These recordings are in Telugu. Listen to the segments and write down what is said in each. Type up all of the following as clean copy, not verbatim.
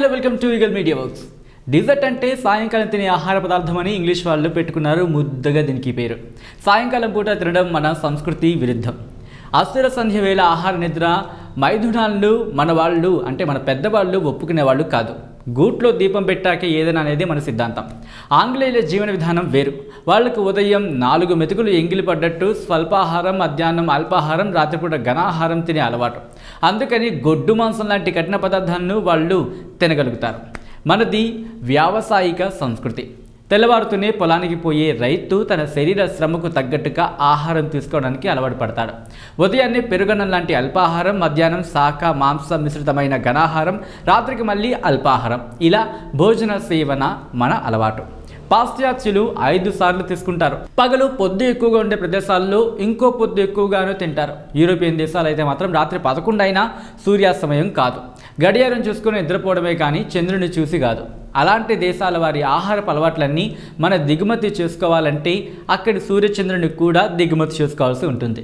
Hello welcome to eagle media works. Dessert అంటే సాయంకాలం తినే ఆహార పదార్థం అని ఇంగ్లీష్ వాళ్ళు పెట్టుకున్నారు. ముద్దగా దీనికి పేరు. సాయంకాలం పూట తినడం మన సంస్కృతి విరుద్ధం. అస్థిర సంధ్య వేళ ఆహార నిద్ర మైథునాలు మన పెద్దవాళ్ళు ఒప్పుకునేవాళ్ళు కాదు. గూట్లో దీపం పెట్టాకే ఏదైనా అనేది మన సిద్ధాంతం. ఆంగ్లేయుల జీవన విధానం వేరు. వాళ్ళకు ఉదయం 4 మెతుకులు ఎంగిలి పడ్డట్టు స్వల్పాహారం, మధ్యాహ్నం అల్పాహారం, రాత్రిపూట ఘనాహారం తినే అలవాటు. అందుకని గొడ్డు మాంసం లాంటి కఠిన పదార్థాలను వాళ్ళు తినగలుగుతారు. మనది వ్యావసాయిక సంస్కృతి. తెల్లవారుతూనే పొలానికి పోయే రైతు తన శరీర శ్రమకు తగ్గట్టుగా ఆహారం తీసుకోవడానికి అలవాటు పడతాడు. ఉదయాన్నే పెరుగన్నం లాంటి అల్పాహారం, మధ్యాహ్నం శాఖ మాంస మిశ్రితమైన ఘనాహారం, రాత్రికి మళ్ళీ అల్పాహారం. ఇలా భోజన సేవన మన అలవాటు. పాశ్చాత్యులు 5 సార్లు తీసుకుంటారు. పగలు పొద్దు ఎక్కువగా ఉండే ప్రదేశాల్లో ఇంకో పొద్దు ఎక్కువగానూ తింటారు. యూరోపియన్ దేశాలు అయితే మాత్రం రాత్రి 11 అయినా సూర్యాస్తమయం కాదు. గడియారం చూసుకుని నిద్రపోవడమే కానీ చంద్రుని చూసి కాదు. అలాంటి దేశాల వారి ఆహారపు అలవాట్లన్నీ మన దిగుమతి చేసుకోవాలంటే అక్కడి సూర్యచంద్రుని కూడా దిగుమతి చేసుకోవాల్సి ఉంటుంది.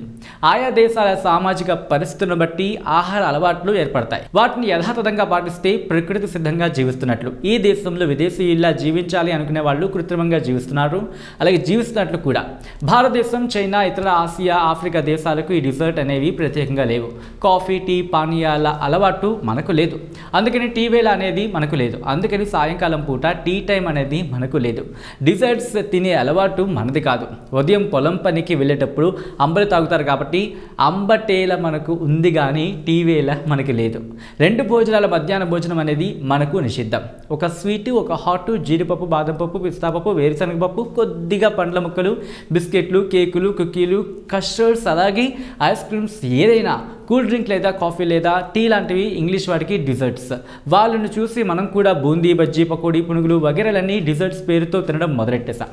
ఆయా దేశాల సామాజిక పరిస్థితులను బట్టి ఆహార అలవాట్లు ఏర్పడతాయి. వాటిని యథాతథంగా పాటిస్తే ప్రకృతి సిద్ధంగా జీవిస్తున్నట్లు. ఈ దేశంలో విదేశీయుల్లా జీవించాలి అనుకునే వాళ్ళు కృత్రిమంగా జీవిస్తున్నారు. అలాగే జీవిస్తున్నట్లు కూడా. భారతదేశం, చైనా, ఇతర ఆసియా, ఆఫ్రికా దేశాలకు ఈ డిజర్ట్ అనేవి ప్రత్యేకంగా లేవు. కాఫీ, టీ, పానీయాల అలవాటు మనకు లేదు. అందుకని టీ వేళ అనేది మనకు లేదు. అందుకని సాయంకాలం పూట టీ టైం అనేది మనకు లేదు. డిజర్ట్స్ తినే అలవాటు మనది కాదు. ఉదయం పొలం పనికి వెళ్ళేటప్పుడు అంబలి తాగుతారు కాబట్టి అంబటేల మనకు ఉంది కానీ టీ వేళ మనకి లేదు. 2 భోజనాల మధ్యాహ్న భోజనం అనేది మనకు నిషిద్ధం. ఒక స్వీటు, ఒక హాటు, జీడిపప్పు, బాదం పప్పు, పిస్తా పప్పు, వేరుశనగ పప్పు, కొద్దిగా పండ్ల ముక్కలు, బిస్కెట్లు, కేకులు, కుకీలు, కస్టర్డ్స్, అలాగే ఐస్ క్రీమ్స్, ఏదైనా కూల్ డ్రింక్ లేదా కాఫీ లేదా టీ లాంటివి ఇంగ్లీష్ వాడికి డిజర్ట్స్. వాళ్ళను చూసి మనం కూడా బూందీ, బజ్జీ, పకోడీ, పునుగులు వగైరాలన్నీ డిజర్ట్స్ పేరుతో తినడం మొదలెట్టేశాం.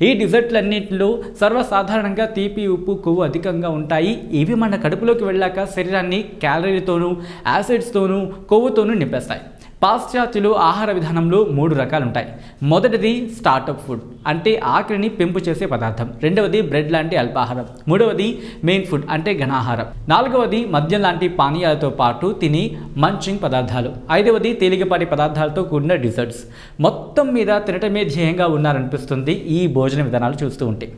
ఈ డిజర్ట్లన్నింటిలో సర్వసాధారణంగా తీపి, ఉప్పు, కొవ్వు అధికంగా ఉంటాయి. ఇవి మన కడుపులోకి వెళ్ళాక శరీరాన్ని క్యాలరీలతోనూ, యాసిడ్స్తోనూ, కొవ్వుతోనూ నింపేస్తాయి. పాశ్చాత్యులు ఆహార విధానంలో 3 రకాలు ఉంటాయి. మొదటిది స్టార్టప్ ఫుడ్, అంటే ఆకలిని పెంపు చేసే పదార్థం. రెండవది బ్రెడ్ లాంటి అల్పాహారం. మూడవది మెయిన్ ఫుడ్, అంటే ఘనాహారం. 4వది మద్యం లాంటి పానీయాలతో పాటు తిని మంచింగ్ పదార్థాలు. 5వది తేలికపాటి పదార్థాలతో కూడిన డిజర్ట్స్. మొత్తం మీద తినటమే ధ్యేయంగా ఉన్నారనిపిస్తుంది ఈ భోజన విధానాలు చూస్తూ ఉంటే.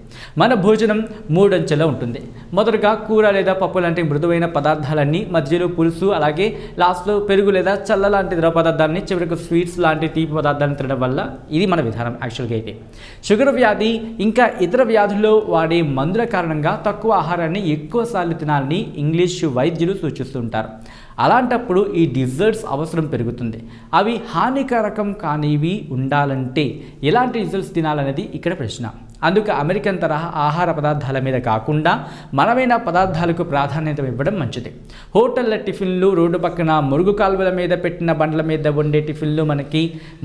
మన భోజనం 3 అంచెలో ఉంటుంది. మొదటగా కూర లేదా పప్పు లాంటి మృదువైన పదార్థాలన్నీ, మధ్యలో పులుసు, అలాగే లాస్ట్లో పెరుగు లేదా చల్ల లాంటి ద్రవ పదార్థాలని, చివరికి స్వీట్స్ లాంటి తీపి పదార్థాలను తినడం వల్ల ఇది మన విధానం. యాక్చువల్గా అయితే షుగర్ వ్యాధి ఇంకా ఇతర వ్యాధుల్లో వాడే మందుల కారణంగా తక్కువ ఆహారాన్ని ఎక్కువ సార్లు తినాలని ఇంగ్లీష్ వైద్యులు సూచిస్తుంటారు. అలాంటప్పుడు ఈ డిజర్ట్స్ అవసరం పెరుగుతుంది. అవి హానికారకం కానివి ఉండాలంటే ఎలాంటి డిజర్ట్స్ తినాలనేది ఇక్కడ ప్రశ్న. అందుకు అమెరికన్ తరహా ఆహార పదార్థాల మీద కాకుండా మనమైన పదార్థాలకు ప్రాధాన్యత ఇవ్వడం మంచిది. హోటళ్ల టిఫిన్లు, రోడ్డు పక్కన మురుగు కాలువల మీద పెట్టిన బండ్ల మీద వండే టిఫిన్లు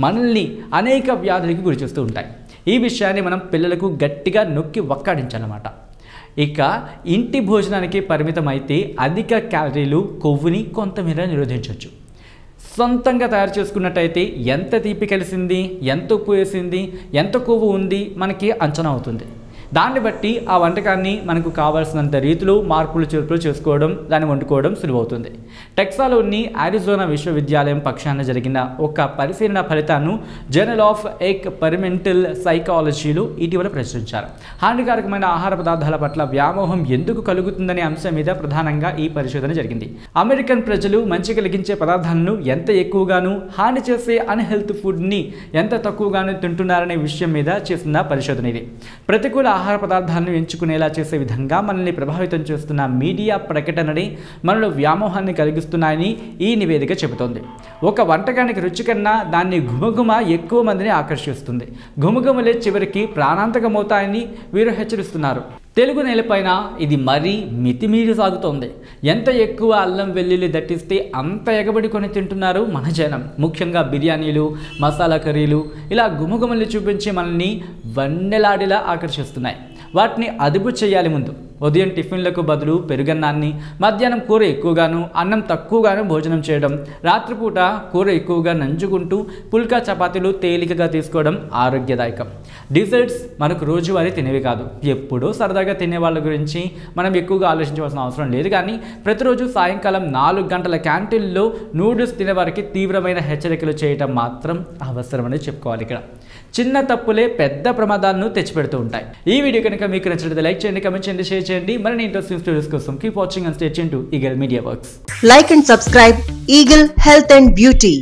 మనల్ని అనేక వ్యాధులకి గురిచేస్తూ ఉంటాయి. ఈ విషయాన్ని మనం పిల్లలకు గట్టిగా నొక్కి వక్కాడించాలన్నమాట. ఇక ఇంటి భోజనానికి పరిమితం అయితే అధిక క్యాలరీలు, కొవ్వుని కొంతమేర నిరోధించవచ్చు. సొంతంగా తయారు చేసుకున్నట్టయితే ఎంత తీపి కలిసింది, ఎంత ఉప్పు వేసింది, ఎంత కొవ్వు ఉంది మనకి అంచనా అవుతుంది. దాన్ని బట్టి ఆ వంటకాన్ని మనకు కావాల్సినంత రీతిలో మార్పులు చేర్పులు చేసుకోవడం, దాన్ని వండుకోవడం సులువవుతుంది. టెక్సాలోని అరిజోనా విశ్వవిద్యాలయం పక్షాన జరిగిన ఒక పరిశీలన ఫలితాన్ని జర్నల్ ఆఫ్ ఎక్స్పెరిమెంటల్ సైకాలజీలో ఇటీవల ప్రచురించారు. హానికారకమైన ఆహార పదార్థాల పట్ల వ్యామోహం ఎందుకు కలుగుతుందనే అంశం మీద ప్రధానంగా ఈ పరిశోధన జరిగింది. అమెరికన్ ప్రజలు మంచి కలిగించే పదార్థాలను ఎంత ఎక్కువగాను, హాని చేసే అన్హెల్త్ ఫుడ్ని ఎంత తక్కువగాను తింటున్నారనే విషయం మీద చేసిన పరిశోధన ఇది. ప్రతికూల ఆహార పదార్థాలను ఎంచుకునేలా చేసే విధంగా మనల్ని ప్రభావితం చేస్తున్న మీడియా ప్రకటనని మనలో వ్యామోహాన్ని కలిగిస్తున్నాయని ఈ నివేదిక చెబుతోంది. ఒక వంటకానికి రుచి కన్నా దాన్ని ఘుమఘుమ ఎక్కువ మందిని ఆకర్షిస్తుంది. ఘుమఘుమలే చివరికి ప్రాణాంతకమవుతాయని వీరు హెచ్చరిస్తున్నారు. తెలుగు నేలపైన ఇది మరీ మితిమీరి సాగుతోంది. ఎంత ఎక్కువ అల్లం వెల్లుల్లి దట్టిస్తే అంత ఎగబడి కొని తింటున్నారు మన జనం. ముఖ్యంగా బిర్యానీలు, మసాలా కర్రీలు ఇలా గుమగుమల్ని చూపించి మనల్ని వన్నెలాడిలా ఆకర్షిస్తున్నాయి. వాటిని అదుపు చేయాలి. ముందు ఉదయం టిఫిన్లకు బదులు పెరుగన్నాన్ని, మధ్యాహ్నం కూర ఎక్కువగాను అన్నం తక్కువగాను భోజనం చేయడం, రాత్రిపూట కూర ఎక్కువగా నంచుకుంటూ పుల్కా చపాతీలు తేలికగా తీసుకోవడం ఆరోగ్యదాయకం. డిజర్ట్స్ మనకు రోజువారీ తినేవి కాదు, ఎప్పుడో సరదాగా తినే వాళ్ళ గురించి మనం ఎక్కువగా ఆలోచించవలసిన అవసరం లేదు. కానీ ప్రతిరోజు సాయంకాలం 4 గంటల క్యాంటీన్లో నూడిల్స్ తినేవారికి తీవ్రమైన హెచ్చరికలు చేయటం మాత్రం అవసరమని చెప్పుకోవాలి. ఇక్కడ చిన్న తప్పులే పెద్ద ప్రమాదాలను తెచ్చిపెడుతూ ఉంటాయి. ఈ వీడియో కనుక మీకు నచ్చినట్లయితే లైక్ చేయండి, కమెంట్ చేయండి, షేర్ చేయండి. మరిన్ని ఇంట్రెస్టింగ్ స్టోరీస్ కోసం keep watching and stay tuned to eagle media works. Like and subscribe Eagle Health and Beauty.